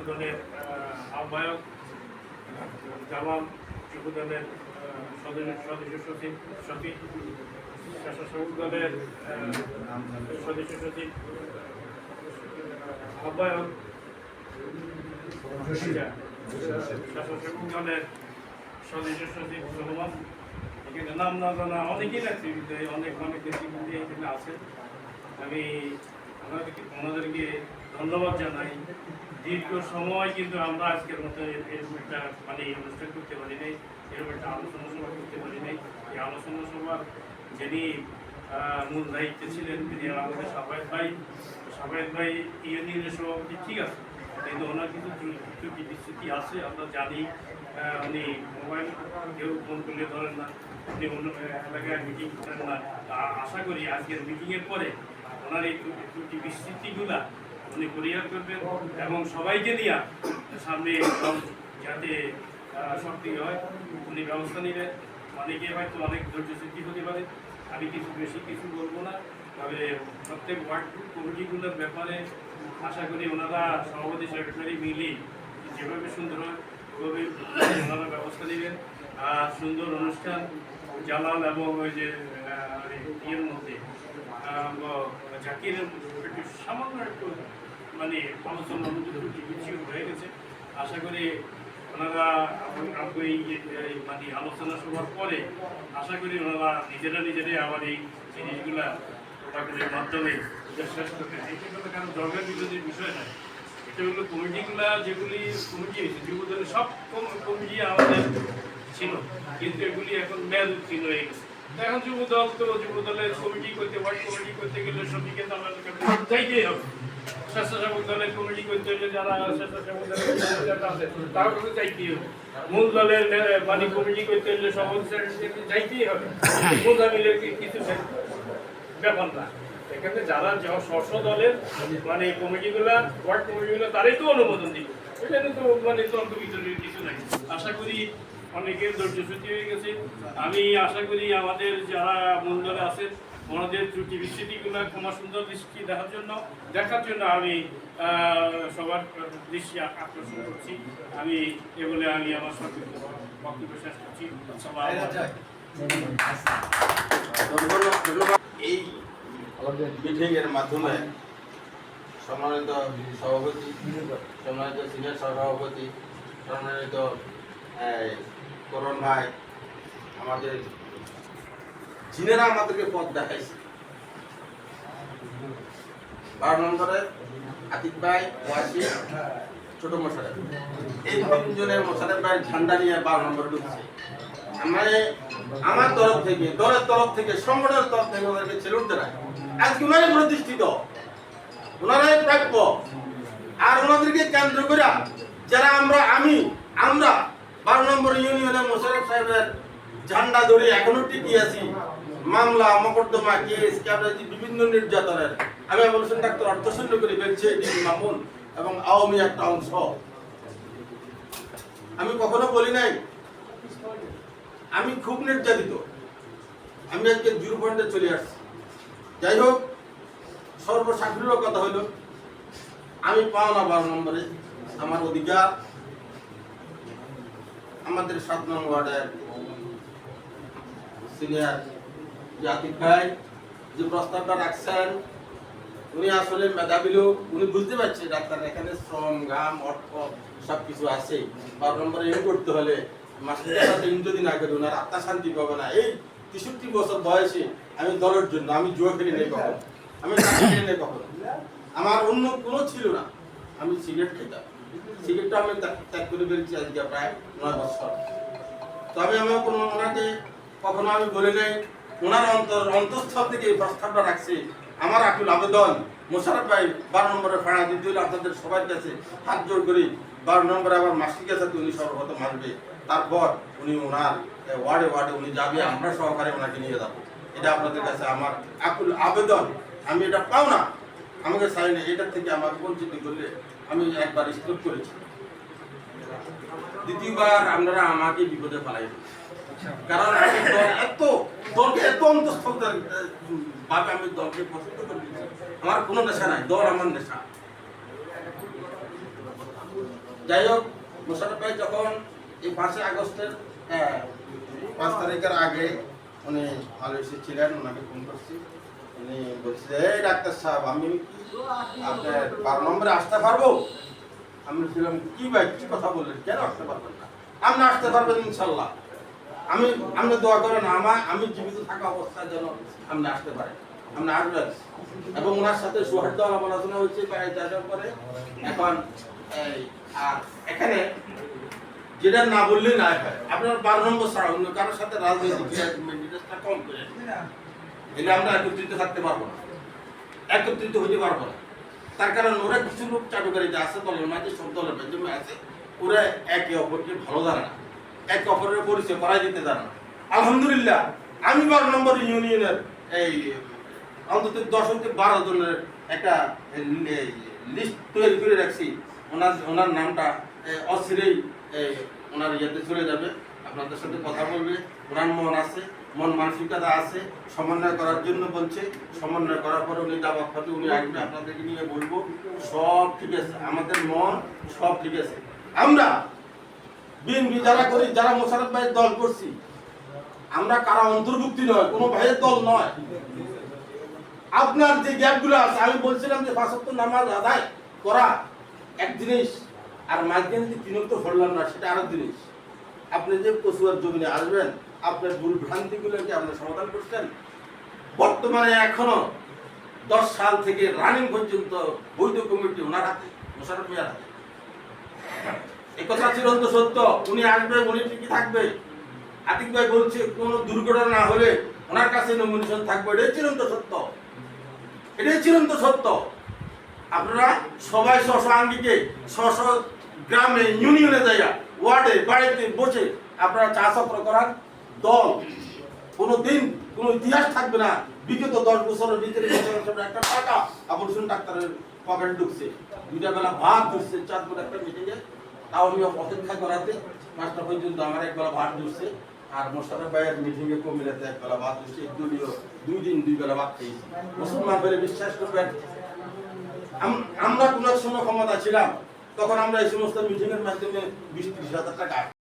যুবদলের আহ্বায়ক, জামাল যুবদলের সদস্য সচিব, স্বেচ্ছাসেবক দলের সদস্য সচিব, আহ্বায়ক, স্বেচ্ছাসেবক দলের সদস্য সচিব রহমান, এখানে নাম না জানা অনেকেই নেতৃবৃন্দ, অনেক নেতৃবৃন্দ এখানে আছেন। আমি ওনাদেরকে ধন্যবাদ জানাই। দীর্ঘ সময় কিন্তু আমরা আজকের মতো এরকম একটা অনুষ্ঠান করতে পারি নাই, এরকম একটা আলোচনা সভা করতে পারি নাই। এই আলোচনা সভার যিনি মূল দায়িত্বে ছিলেন তিনি আমাদের সাফায়েত ভাই ইউনিয়নের সভাপতি, ঠিক আছে, কিন্তু ওনার কিছু ত্রুটি বিচ্যুতি আছে, আমরা জানি। উনি মোবাইল কেউ ফোন করলে ধরেন না, উনি অন্য এলাকায় মিটিং করেন না। আশা করি আজকের মিটিংয়ের পরে ওনার এই ত্রুটি বিস্তৃতিগুলা উনি পরিহার করবেন এবং সবাইকে নিয়ে সামনে যাতে শক্তি হয় উনি ব্যবস্থা নেবেন। অনেকে হয়তো অনেক ধৈর্যচ্যুতি হতে পারে, আমি বেশি কিছু বলবো না। তবে প্রত্যেক ওয়ার্ড কমিটিগুলোর ব্যাপারে আশা করি ওনারা সভাপতি সেক্রেটারি মিলে যেভাবে সুন্দর হয় ওভাবে ওনারা ব্যবস্থা নেবেন। আর সুন্দর অনুষ্ঠান জালাল এবং ওই যে ইয়ের মধ্যে জাকিরের একটু সামান্য একটু আলোচনা কিছু হয়ে গেছে। আশা করি ওনারা আলোচনা সভার পরে আশা করি ওনারা নিজেরাই আবার এই জিনিসগুলা প্রোটোকলের মাধ্যমে শেষ করতে। এটা কারণ দরকার বিরোধীর বিষয় নয়, এটা হলো কমিটিগুলা যেগুলি কমিটি হয়েছে যুবদলের সব কমিটি আমাদের ছিল, কিন্তু এগুলি এখন মেয়াদ উত্তীর্ণ হয়ে গেছে। এখন যুবদলের কমিটি করতে, ওয়ার্ড কমিটি করতে গেলে সবদিকে তো আমাদের যাইতেই হবে। স্বেচ্ছাসেবক দলের কমিটি করতে হলে যারা স্বেচ্ছাসেবক দলের আছে তারাও কিন্তু যাইতেই হবে। মূল দলের কমিটি করতে হলে সভাপতি যাইতেই হবে। মূল মিলে কিছু ব্যাপার না, এখানে যারা স্ব দলের কমিটিগুলা, ওয়ার্ড কমিটিগুলো তারাই তো অনুমোদন দিবে। এখানে তো তর্ক বিতর্কের কিছু নাই। আশা করি অনেকের ধৈর্যচ্যুতি হয়ে গেছে। আমি আশা করি আমাদের যারা মূল দলে আছেন ওনাদের ত্রুটি বিচ্যুতিগুলো ক্ষমা সুন্দর দৃষ্টি দেখার জন্য আমি সবার দৃষ্টি আকর্ষণ করছি। আমি এগুলো আমি আমার বক্তব্য শেষ করছি। এই মিটিংয়ের মাধ্যমে সম্মানিত সভাপতি, সম্মানিত সিনিয়র সভাপতি, সম্মানিত করণ ভাই, আমাদের যিনারা আমাদেরকে পথ দেখাইছে, 12 নম্বরের আতিক ভাই, ওয়াসি, ছোট মশারেফ, এই 3 জনের মশারেফ ভাই ঝান্ডা নিয়ে 12 নম্বরে ঢুকছে। আমার তরফ থেকে, দলের তরফ থেকে, সংগঠনের তরফ থেকে ওদেরকে সেলুট জানাই। আজকে ওনারাই প্রতিষ্ঠিত, ওনারাই প্রাপ্য। আর ওনাদেরকে কেন্দ্র করে যারা আমরা 12 নম্বর ইউনিয়নের মোশাররফ সাহেবের ঝান্ডা ধরে এখনো টিকে আছি। মামলা, মকদ্দমা, কেস, ক্যাবরাজি, বিভিন্ন নির্যাতনের আমি বলছেন ডাক্তার অর্থশূন্য করে ফেলছে মামুন এবং আওয়ামী একটা অংশ। আমি কখনো বলি নাই আমি খুব নির্যাতিত, আমি আজকে 0 পয়েন্টে চলে আসছি। যাই হোক, সর্বসাকুল্য কথা হইল আমি পাও না 12 নম্বরে আমার অধিকার। আমাদের 7 নং ওয়ার্ডের সিনিয়র আতিক ভাই যে প্রস্তাবটা রাখছেন, উনি আসলে মেধাবী লোক। উনি বুঝতে পারছে ডাক্তার এখানে শ্রম, ঘাম, অর্থ সবকিছু আছে। 12 নম্বরে এই করতে হলে মাসের যদি না করে ওনার আত্মা শান্তি পাবে না। এই 63 বছর বয়সে আমি দলের জন্য আমি জুয়া খেলি নেই কখনো, আমি খেলি নেই কখনো, আমার অন্য কোনো ছিল না। আমি সিগারেট খেতাম, সিগারেটটা আমি ত্যাগ করে ফেলেছি আজকে প্রায় 9 বছর। তবে আমি কোনো ওনাকে কখনো আমি বলি নাই। ওনার অন্তঃস্থল থেকে এই প্রস্তাবটা রাখছি। আমার আকুল আবেদন মোশাররফ ভাই 12 নম্বরে ফাড়া দিতে হলে আপনাদের সবার কাছে হাত জোর করি। 12 নম্বরে আবার মাসিক কাছে উনি সর্বপ্রথম আসবে, তারপর উনি ওনার ওয়ার্ডে উনি যাবে, আমরা সহকারে ওনাকে নিয়ে যাবো। এটা আপনাদের কাছে আমার আকুল আবেদন। আমি এটা পাও না, আমাকে চাই না। এটার থেকে আমাকে বঞ্চিত করলে আমি একবার স্টপ করেছি, দ্বিতীয়বার আপনারা আমাকে বিপদে ফেলাই। কারণ আমি দলকে এত অন্তঃস্থল ভাবে আমি দলকে পছন্দ করি। আমার কোনো নেশা নাই, দল আমার নেশা। যাই হোক, মোশাররফ ভাই যখন এই 5 আগস্টের 5 তারিখের আগে উনি মালয়েশিয়া ছিলেন, ওনাকে ফোন করছি। উনি বলছে, এই ডাক্তার সাহেব, আমি কি আপনার 12 নম্বরে আসতে পারবো? আমি বলছিলাম, কি ভাই, কি কথা বললেন, কেন আসতে পারবেন না? আপনি আসতে পারবেন ইনশাল্লাহ। আপনি দোয়া করেন আমি জীবিত থাকা অবস্থায় যেন আপনি আসতে পারেন, আপনি আসবেন। এবং ওনার সাথে সৌহার্দ্য আলোচনা হয়েছে প্রায় যাওয়ার পরে। এখন আর এখানে যেটা না বললে না হয়, আপনার 12 নম্বর ছাড়া অন্য কারোর সাথে রাজনৈতিক কম করে এলে আমরা একত্রিত থাকতে পারবো না, একত্রিত হইতে পারবো না। তার কারণ ওরা কিছু লোক চাটুকারিতে আছে, দলের মাঝে সব দলের মাধ্যমে আছে, ওরা একে অপরকে ভালো জানে না, একে অপরের পরিচয় করাই দিতে জানে না। আলহামদুলিল্লাহ, আমি 12 নম্বর ইউনিয়নের এই অন্তত 10 থেকে 12 জনের একটা লিস্ট তৈরি করে রাখছি। ওনার নামটা অচিরেই ওনার ইয়েতে চলে যাবে, আপনাদের সাথে কথা বলবে। ওনার মন আছে, মন মানসিকতা আছে, সমন্বয় করার জন্য বলছে। সমন্বয় করার পরে উনি দাবা খাতে উনি আসবে, আপনাদেরকে নিয়ে বলবো সব ঠিক আছে, আমাদের মন সব ঠিক আছে। আমরা বিএনপি যারা করি, যারা মোশাররফ ভাইয়ের দল করছি, আমরা কারা অন্তর্ভুক্তি নয়, কোনো ভাইয়ের দল নয়। আপনার যে গ্যাপগুলো আছে, আমি বলছিলাম যে 5 ওয়াক্ত নামাজ আদায় করা এক জিনিস, আর মাঝখানে যে 3 ওয়াক্ত পড়লাম না সেটা আরেক জিনিস। আপনি যে কচুয়ার জমিনে আসবেন, আপনার ভুল ভ্রান্তিগুলোকে আপনি সমাধান করছেন। বর্তমানে এখনো 10 সাল থেকে রানিং পর্যন্ত বৈধ কমিটি ওনার হাতে, মোশাররফ ভাইয়ের হাতে। এই কথা চিরন্ত সত্য। উনি আসবে, উনি ঠিকই থাকবে। আতিক ভাই বলছে কোনো দুর্ঘটনা না হলে ওনার কাছে নমিনেশন থাকবে, এটাই চিরন্ত সত্য, এটাই চিরন্ত সত্য। আপনারা সবাই স্ব আঙ্গিকে স্ব গ্রামে, ইউনিয়নে জায়গা, ওয়ার্ডে, বাড়িতে বসে আপনারা চা চক্র করার দল। কোনো দিন কোনো ইতিহাস থাকবে না বিগত 10 বছরের ভিতরে একটা টাকা আবর্ষণ ডাক্তারের পকেটে ঢুকছে, 2টা বেলা ভাত ঢুকছে, 4 করে একটা মিটিংয়ে। তাও আমি অপেক্ষা করাতে 5টা পর্যন্ত আমার 1 বেলা ভাত ঢুকছে। আর মোশাররফ ভাইয়ের মিটিংয়ে কমিলাতে 1 বেলা ভাত ঢুকছে। দলীয় 2 দিন 2 বেলা ভাত খেয়েছি। মুসলমান বলে বিশ্বাস করবেন, আমরা কোন সময় ক্ষমতা ছিলাম, তখন আমরা এই সমস্ত মিটিংয়ের মাধ্যমে 20-30 হাজার টাকা